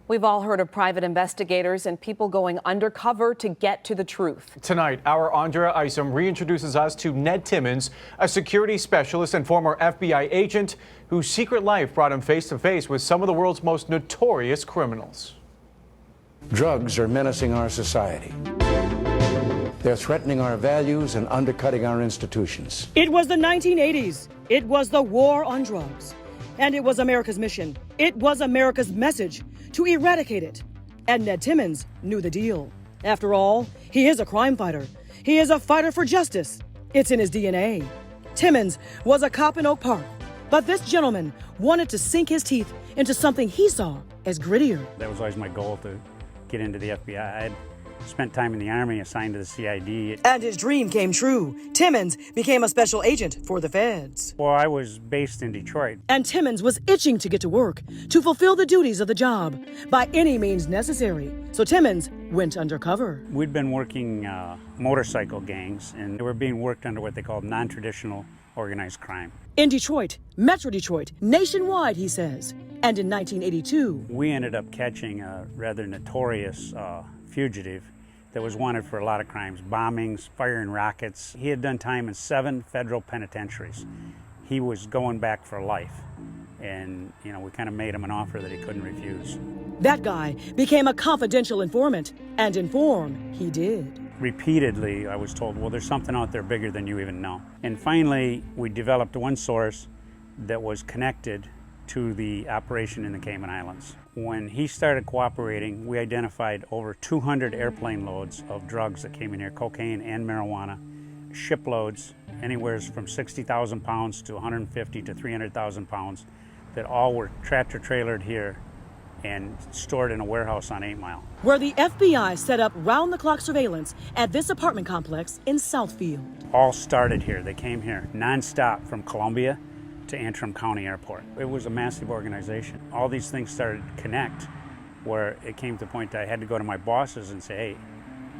We've all heard of private investigators and people going undercover to get to the truth. Tonight, our Andrea Isom reintroduces us to Ned Timmons, a security specialist and former FBI agent whose secret life brought him face to face with some of the world's most notorious criminals. Drugs are menacing our society. They're threatening our values and undercutting our institutions. It was the 1980s. It was the war on drugs. And it was America's mission. It was America's message to eradicate it. And Ned Timmons knew the deal. After all, he is a crime fighter. He is a fighter for justice. It's in his DNA. Timmons was a cop in Oak Park. But this gentleman wanted to sink his teeth into something he saw as grittier. That was always my goal, to get into the FBI. I had spent time in the Army, assigned to the CID. And his dream came true. Timmons became a special agent for the feds. Well, I was based in Detroit. And Timmons was itching to get to work, to fulfill the duties of the job, by any means necessary. So Timmons went undercover. We'd been working motorcycle gangs, and they were being worked under what they called non-traditional organized crime. In Detroit, Metro Detroit, nationwide, he says. And in 1982, we ended up catching a rather notorious fugitive that was wanted for a lot of crimes, bombings, firing rockets. He had done time in 7 federal penitentiaries. He was going back for life. And, we kind of made him an offer that he couldn't refuse. That guy became a confidential informant, and inform he did. Repeatedly, I was told, well, there's something out there bigger than you even know. And finally, we developed one source that was connected to the operation in the Cayman Islands. When he started cooperating, we identified over 200 airplane loads of drugs that came in here, cocaine and marijuana, shiploads, anywhere from 60,000 pounds to 150 to 300,000 pounds, that all were tractor-trailered here and stored in a warehouse on 8 Mile. Where the FBI set up round-the-clock surveillance at this apartment complex in Southfield. All started here. They came here nonstop from Columbia to Antrim County Airport. It was a massive organization. All these things started to connect, where it came to the point that I had to go to my bosses and say, hey,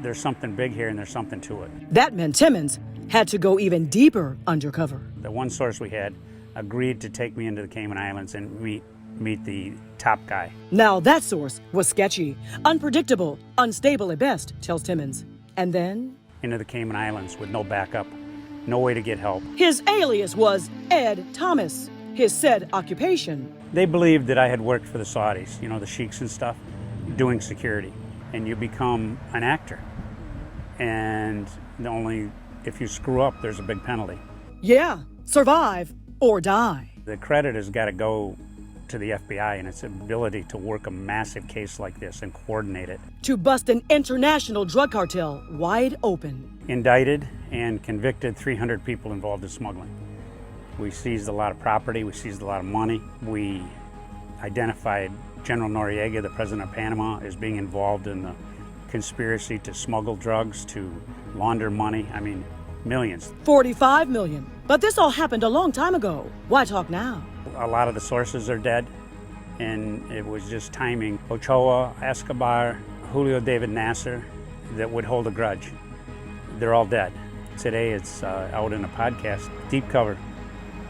there's something big here and there's something to it. That meant Timmons had to go even deeper undercover. The one source we had agreed to take me into the Cayman Islands and meet the top guy. Now that source was sketchy, unpredictable, unstable at best, tells Timmons. And then? Into the Cayman Islands with no backup, no way to get help. His alias was Ed Thomas, his said occupation. They believed that I had worked for the Saudis, the sheiks and stuff, doing security. And you become an actor. And only if you screw up, there's a big penalty. Yeah, survive or die. The credit has got to go to the FBI and its ability to work a massive case like this and coordinate it. To bust an international drug cartel wide open. Indicted and convicted 300 people involved in smuggling. We seized a lot of property, we seized a lot of money. We identified General Noriega, the president of Panama, as being involved in the conspiracy to smuggle drugs, to launder money. Millions. 45 million. But this all happened a long time ago. Why talk now? A lot of the sources are dead, and it was just timing. Ochoa, Escobar, Julio David Nasser, that would hold a grudge. They're all dead. Today it's out in a podcast, Deep Cover,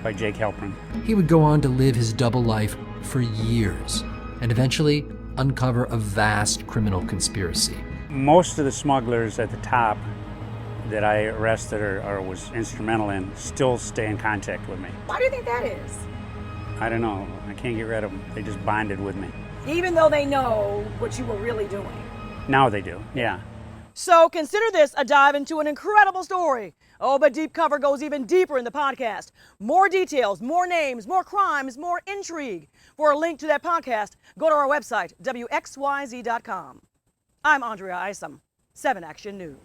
by Jake Halpern. He would go on to live his double life for years and eventually uncover a vast criminal conspiracy. Most of the smugglers at the top that I arrested or was instrumental in still stay in contact with me. Why do you think that is? I don't know. I can't get rid of them. They just bonded with me. Even though they know what you were really doing. Now they do, yeah. So consider this a dive into an incredible story. Oh, but Deep Cover goes even deeper in the podcast. More details, more names, more crimes, more intrigue. For a link to that podcast, go to our website, WXYZ.com. I'm Andrea Isom, 7 Action News.